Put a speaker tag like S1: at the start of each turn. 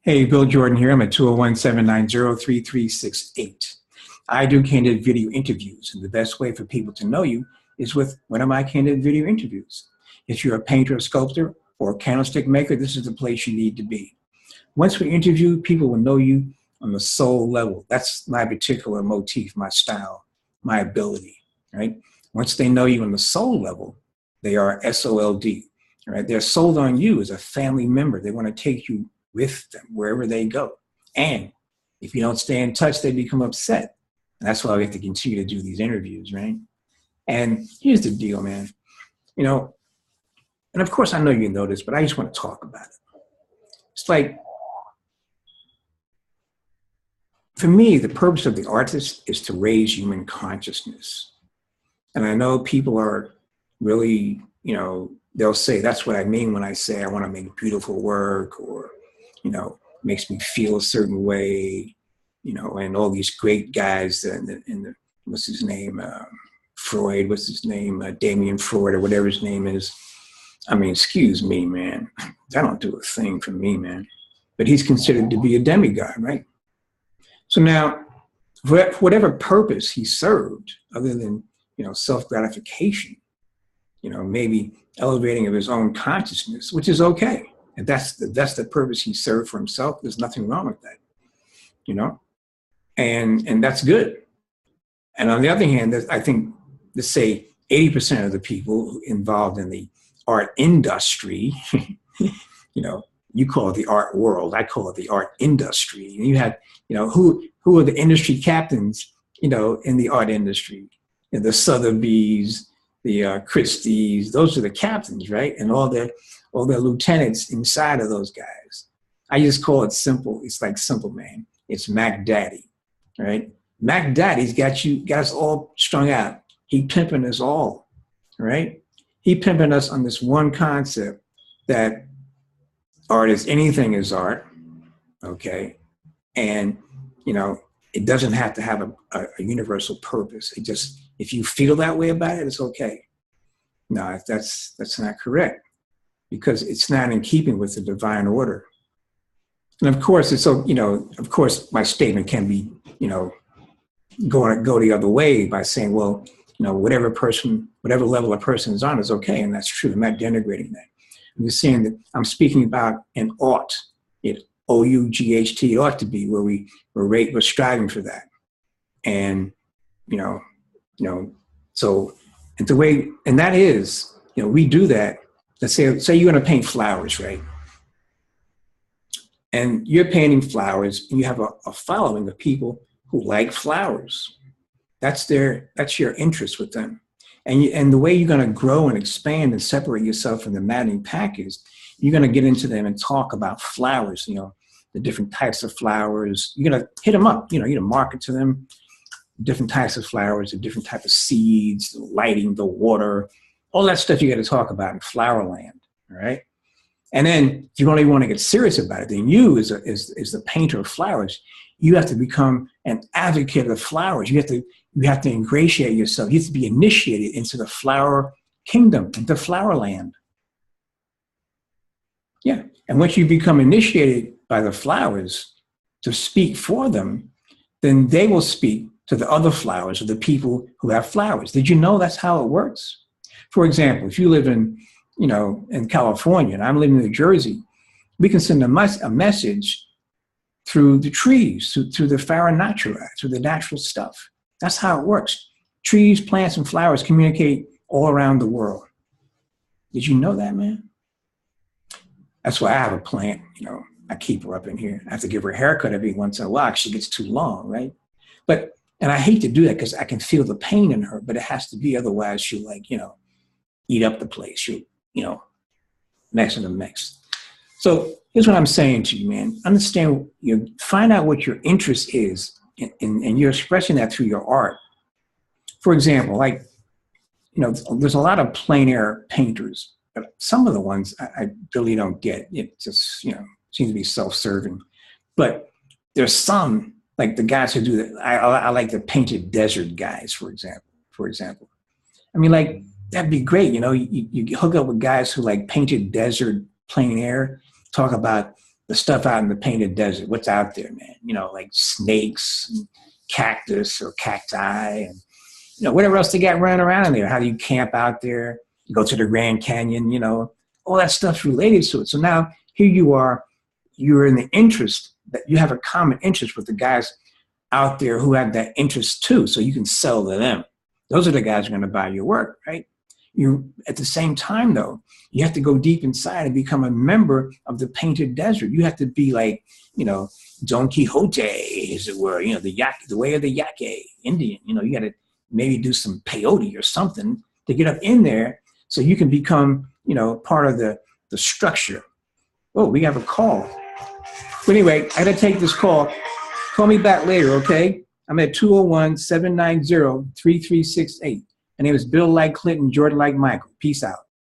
S1: Hey, Bill Jordan here. I'm at 201-790-3368. I do candid video interviews, and the best way for people to know you is with one of my candid video interviews. If you're a painter, a sculptor, or a candlestick maker, this is the place you need to be. Once we interview, people will know you on the soul level. That's my particular motif, my style, my ability, right? Once they know you on the soul level, they are SOLD, right? They're sold on you as a family member. They want to take you with them wherever they go. And if you don't stay in touch, they become upset. And that's why we have to continue to do these interviews, right? And here's the deal, man. You know, and of course I know you know this, but I just want to talk about it. It's like, for me, the purpose of the artist is to raise human consciousness. And I know people are really, they'll say, that's what I mean when I say I want to make beautiful work, or, makes me feel a certain way, and all these great guys in the what's his name? Freud, what's his name? Damien Freud, or whatever his name is. I mean, excuse me, man. That don't do a thing for me, man. But he's considered to be a demigod, right? So now, for whatever purpose he served, other than, self-gratification, maybe elevating of his own consciousness, which is okay. And that's the purpose he served for himself. There's nothing wrong with that, and that's good. And on the other hand, I think, let's say 80% of the people involved in the art industry, you call it the art world, I call it the art industry. And you have, who are the industry captains, in the art industry? The Sotheby's, the Christie's, those are the captains, right? And all their lieutenants inside of those guys. I just call it simple. It's like simple, man. It's Mac Daddy, right? Mac Daddy's got us all strung out. He pimping us all, right? He pimping us on this one concept that art is anything is art, okay? And, it doesn't have to have a universal purpose. It just, if you feel that way about it, it's okay. No, that's not correct, because it's not in keeping with the divine order. And of course, of course, my statement can be, go the other way by saying, well, whatever level a person is on is okay. And that's true. I'm not denigrating that. I'm just saying that I'm speaking about an ought. It OUGHT, it ought to be where we're striving for that. And, so, and the way, and that is, we do that. Let's say you're going to paint flowers, right? And you're painting flowers, and you have a following of people who like flowers. That's your interest with them. And the way you're going to grow and expand and separate yourself from the maddening pack is you're going to get into them and talk about flowers, the different types of flowers. You're going to hit them up, you're going to market to them different types of flowers, the different type of seeds, the lighting, the water, all that stuff you got to talk about in Flowerland, all right? And then if you really want to get serious about it, then you, as the painter of flowers, you have to become an advocate of flowers. You have to ingratiate yourself. You have to be initiated into the flower kingdom, into Flowerland. Yeah, and once you become initiated by the flowers to speak for them, then they will speak to the other flowers, or the people who have flowers. Did you know that's how it works? For example, if you live in California and I'm living in New Jersey, we can send a message through the trees, through the Fara Natura, through the natural stuff. That's how it works. Trees, plants, and flowers communicate all around the world. Did you know that, man? That's why I have a plant, I keep her up in here. I have to give her a haircut every once in a while. She gets too long, right? And I hate to do that because I can feel the pain in her, but it has to be, otherwise she'll eat up the place. She'll, next in the mix. So here's what I'm saying to you, man. Understand, find out what your interest is, and you're expressing that through your art. For example, there's a lot of plein air painters, but some of the ones I really don't get. It just, seems to be self-serving. But there's some, like the guys who do that. I like the painted desert guys, for example. I mean, that'd be great. You hook up with guys who like painted desert, plein air, talk about the stuff out in the painted desert. What's out there, man? You know, like snakes, and cactus or cacti, and you know, whatever else they got running around in there. How do you camp out there? You go to the Grand Canyon, you know, all that stuff's related to it. So now here you are, you're in the interest that you have a common interest with the guys out there who have that interest too. So you can sell to them. Those are the guys who are going to buy your work, right? You, at the same time though, you have to go deep inside and become a member of the painted desert. You have to be like, you know, Don Quixote, as it were, you know, the way of the Yaqui Indian. You know, you got to maybe do some peyote or something to get up in there so you can become, you know, part of the structure. Oh, we have a call. But anyway, I got to take this call. Call me back later, okay? I'm at 201-790-3368. My name is Bill like Clinton, Jordan like Michael. Peace out.